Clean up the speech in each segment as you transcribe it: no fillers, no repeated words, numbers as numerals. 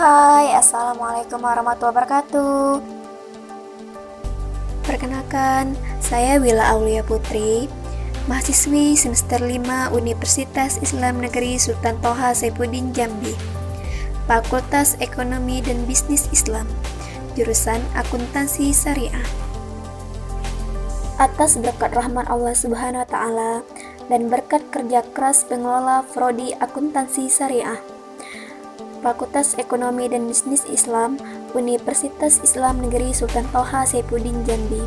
Hai, Assalamualaikum warahmatullahi wabarakatuh. Perkenalkan, saya Wila Aulia Putri, mahasiswi semester 5 Universitas Islam Negeri Sultan Toha Saifuddin Jambi, Fakultas Ekonomi dan Bisnis Islam, jurusan Akuntansi Syariah. Atas berkat rahmat Allah Subhanahu wa Ta'ala dan berkat kerja keras pengelola Prodi Akuntansi Syariah, Fakultas Ekonomi dan Bisnis Islam, Universitas Islam Negeri Sultan Toha Saifuddin Jambi,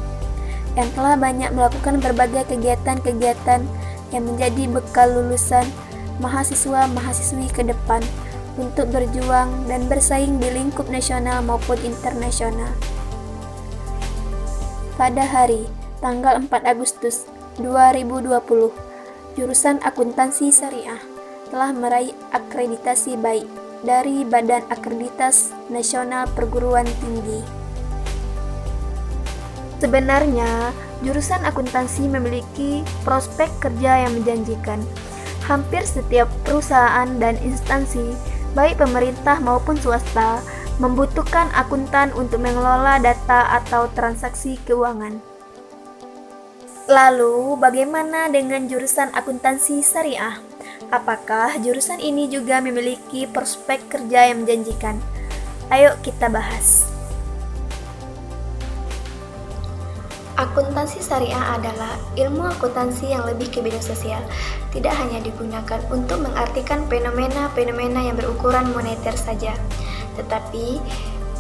yang telah banyak melakukan berbagai kegiatan-kegiatan yang menjadi bekal lulusan mahasiswa-mahasiswi ke depan untuk berjuang dan bersaing di lingkup nasional maupun internasional. Pada hari tanggal 4 Agustus 2020, jurusan Akuntansi Syariah telah meraih akreditasi baik dari Badan Akreditas Nasional Perguruan Tinggi. Sebenarnya, jurusan akuntansi memiliki prospek kerja yang menjanjikan. Hampir setiap perusahaan dan instansi, baik pemerintah maupun swasta, membutuhkan akuntan untuk mengelola data atau transaksi keuangan. Lalu, bagaimana dengan jurusan akuntansi syariah? Apakah jurusan ini juga memiliki prospek kerja yang menjanjikan? Ayo kita bahas. Akuntansi syariah adalah ilmu akuntansi yang lebih ke bidang sosial, tidak hanya digunakan untuk mengartikan fenomena-fenomena yang berukuran moneter saja, tetapi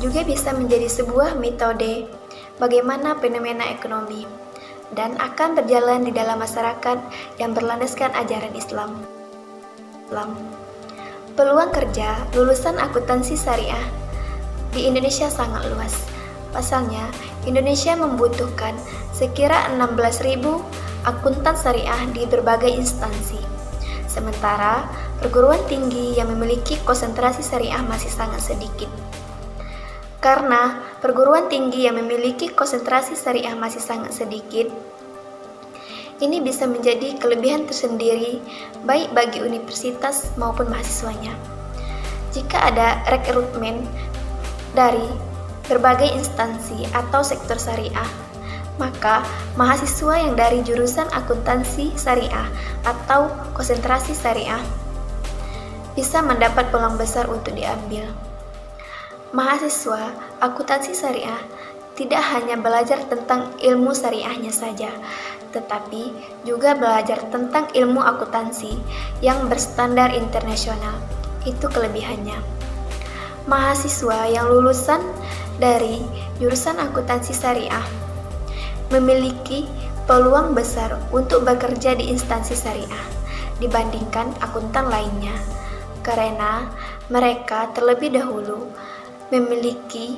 juga bisa menjadi sebuah metode bagaimana fenomena ekonomi dan akan berjalan di dalam masyarakat yang berlandaskan ajaran Islam. Peluang kerja lulusan akuntansi syariah di Indonesia sangat luas. Pasalnya, Indonesia membutuhkan sekira 16.000 akuntan syariah di berbagai instansi. Sementara, perguruan tinggi yang memiliki konsentrasi syariah masih sangat sedikit. Karena perguruan tinggi yang memiliki konsentrasi syariah masih sangat sedikit, ini bisa menjadi kelebihan tersendiri baik bagi universitas maupun mahasiswanya. Jika ada rekrutmen dari berbagai instansi atau sektor syariah, maka mahasiswa yang dari jurusan akuntansi syariah atau konsentrasi syariah bisa mendapat peluang besar untuk diambil. Mahasiswa akuntansi syariah tidak hanya belajar tentang ilmu syariahnya saja, tetapi juga belajar tentang ilmu akuntansi yang berstandar internasional. Itu kelebihannya. Mahasiswa yang lulusan dari jurusan akuntansi syariah memiliki peluang besar untuk bekerja di instansi syariah dibandingkan akuntan lainnya, karena mereka terlebih dahulu memiliki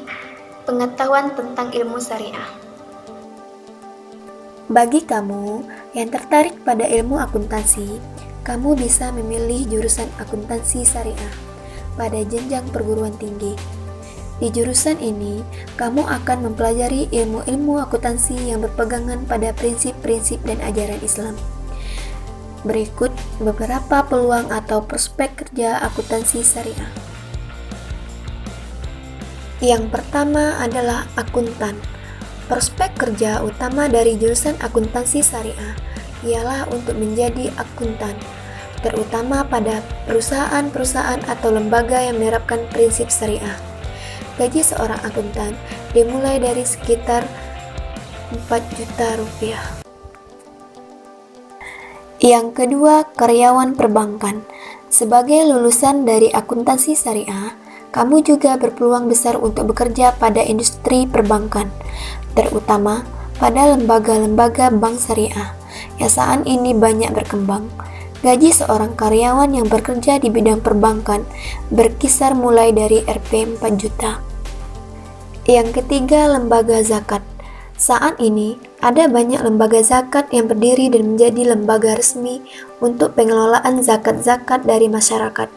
pengetahuan tentang ilmu syariah. Bagi kamu yang tertarik pada ilmu akuntansi, kamu bisa memilih jurusan akuntansi syariah pada jenjang perguruan tinggi. Di jurusan ini, kamu akan mempelajari ilmu-ilmu akuntansi yang berpegangan pada prinsip-prinsip dan ajaran Islam. Berikut beberapa peluang atau prospek kerja akuntansi syariah. Yang pertama adalah akuntan. Prospek kerja utama dari jurusan akuntansi syariah ialah untuk menjadi akuntan, terutama pada perusahaan-perusahaan atau lembaga yang menerapkan prinsip syariah. Gaji seorang akuntan dimulai dari sekitar 4 juta rupiah. Yang kedua, karyawan perbankan. Sebagai lulusan dari akuntansi syariah, kamu juga berpeluang besar untuk bekerja pada industri perbankan, terutama pada lembaga-lembaga bank syariah yang saat ini banyak berkembang. Gaji seorang karyawan yang bekerja di bidang perbankan berkisar mulai dari Rp 4 juta. Yang ketiga, lembaga zakat. Saat ini, ada banyak lembaga zakat yang berdiri dan menjadi lembaga resmi untuk pengelolaan zakat-zakat dari masyarakat.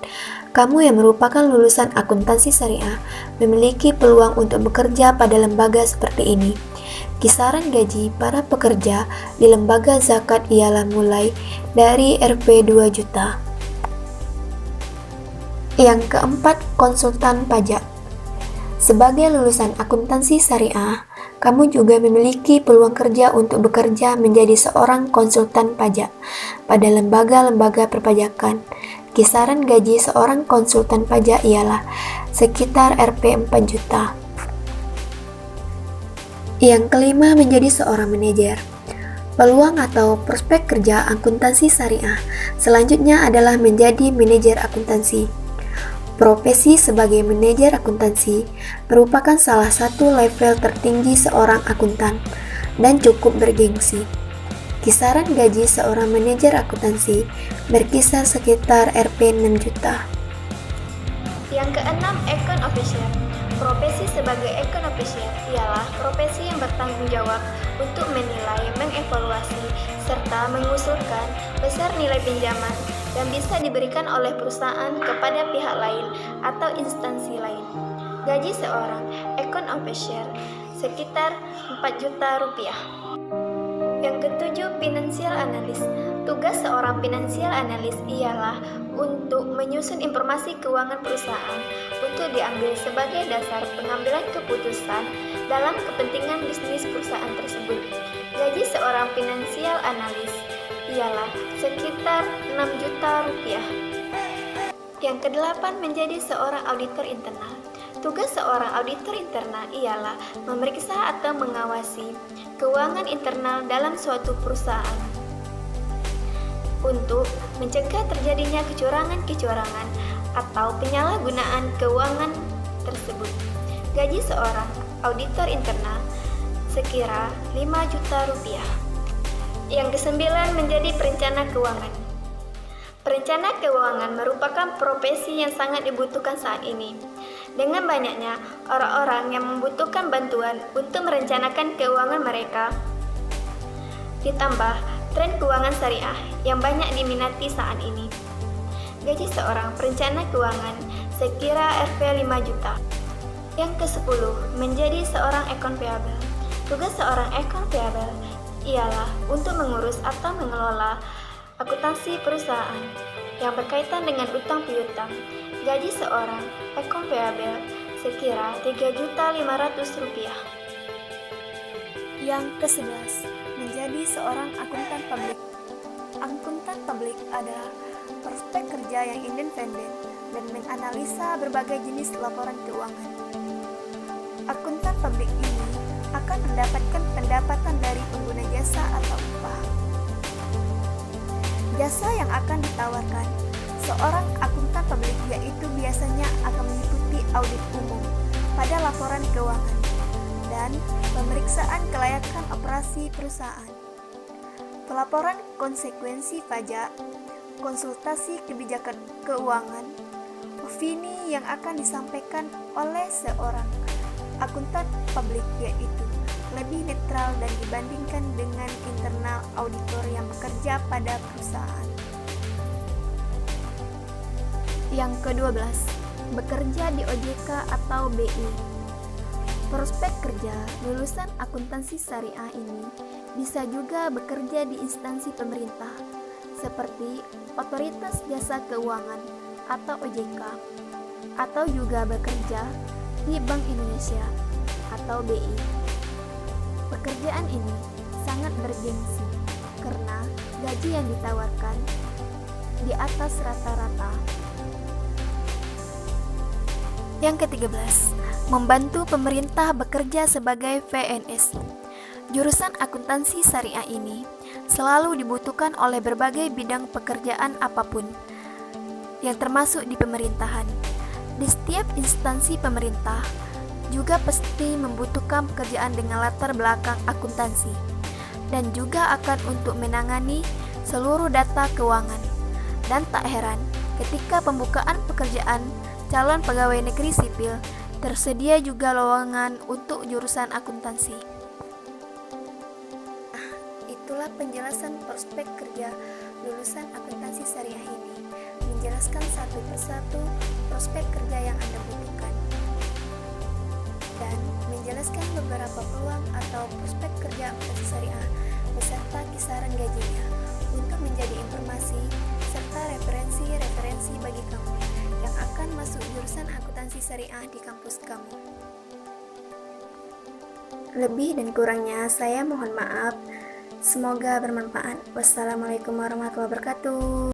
Kamu yang merupakan lulusan akuntansi syariah memiliki peluang untuk bekerja pada lembaga seperti ini. Kisaran gaji para pekerja di lembaga zakat ialah mulai dari Rp 2 juta. Yang keempat, konsultan pajak. Sebagai lulusan akuntansi syariah, kamu juga memiliki peluang kerja untuk bekerja menjadi seorang konsultan pajak pada lembaga-lembaga perpajakan. Kisaran gaji seorang konsultan pajak ialah sekitar Rp 4 juta. Yang kelima, menjadi seorang manajer. Peluang atau prospek kerja akuntansi syariah selanjutnya adalah menjadi manajer akuntansi. Profesi sebagai manajer akuntansi merupakan salah satu level tertinggi seorang akuntan dan cukup bergengsi. Kisaran gaji seorang manajer akuntansi berkisar sekitar Rp 6 juta. Yang keenam, account officer. Profesi sebagai account officer ialah profesi yang bertanggung jawab untuk menilai, mengevaluasi, serta mengusulkan besar nilai pinjaman yang bisa diberikan oleh perusahaan kepada pihak lain atau instansi lain. Gaji seorang account officer sekitar 4 juta rupiah. Yang ketujuh, financial analyst. Tugas seorang financial analyst ialah untuk menyusun informasi keuangan perusahaan untuk diambil sebagai dasar pengambilan keputusan dalam kepentingan bisnis perusahaan tersebut. Gaji seorang financial analyst ialah sekitar 6 juta rupiah. Yang kedelapan, menjadi seorang auditor internal. Tugas seorang auditor internal ialah memeriksa atau mengawasi keuangan internal dalam suatu perusahaan untuk mencegah terjadinya kecurangan-kecurangan atau penyalahgunaan keuangan tersebut. Gaji seorang auditor internal sekira 5 juta rupiah. Yang kesembilan, menjadi perencana keuangan. Perencana keuangan merupakan profesi yang sangat dibutuhkan saat ini. Dengan banyaknya orang-orang yang membutuhkan bantuan untuk merencanakan keuangan mereka, ditambah tren keuangan syariah yang banyak diminati saat ini. Gaji seorang perencana keuangan sekira Rp 5 juta. Yang ke-10, menjadi seorang account payable. Tugas seorang account payable ialah untuk mengurus atau mengelola akuntansi perusahaan yang berkaitan dengan utang piutang. Gaji seorang account payable sekira Rp3.500.000. Yang ke-11, menjadi seorang akuntan publik. Akuntan publik adalah prospek kerja yang independen dan menganalisa berbagai jenis laporan keuangan. Akuntan publik ini akan mendapatkan pendapatan dari pengguna jasa atau upah. Jasa yang akan ditawarkan seorang akuntan publik yaitu biasanya akan mengikuti audit umum pada laporan keuangan dan pemeriksaan kelayakan operasi perusahaan, pelaporan konsekuensi pajak, konsultasi kebijakan keuangan, opini yang akan disampaikan oleh seorang akuntan publik yaitu lebih netral dan dibandingkan dengan internal auditor yang bekerja pada perusahaan. Yang ke-12, bekerja di OJK atau BI. Prospek kerja lulusan akuntansi syariah ini bisa juga bekerja di instansi pemerintah seperti Otoritas Jasa Keuangan atau OJK, atau juga bekerja di Bank Indonesia atau BI. Pekerjaan ini sangat bergengsi karena gaji yang ditawarkan di atas rata-rata. Yang ke-13, membantu pemerintah bekerja sebagai PNS. Jurusan akuntansi syariah ini selalu dibutuhkan oleh berbagai bidang pekerjaan apapun yang termasuk di pemerintahan. Di setiap instansi pemerintah juga pasti membutuhkan pekerjaan dengan latar belakang akuntansi dan juga akan untuk menangani seluruh data keuangan. Dan tak heran ketika pembukaan pekerjaan calon pegawai negeri sipil tersedia juga lowongan untuk jurusan akuntansi. Itulah penjelasan prospek kerja lulusan akuntansi syariah ini, menjelaskan satu persatu prospek kerja yang Anda butuhkan dan menjelaskan beberapa peluang atau prospek kerja akuntansi syariah beserta kisaran gajinya untuk menjadi informasi serta referensi-referensi bagi kamu yang akan akuntansi syariah di kampus kamu. Lebih dan kurangnya saya mohon maaf. Semoga bermanfaat. Wassalamualaikum warahmatullahi wabarakatuh.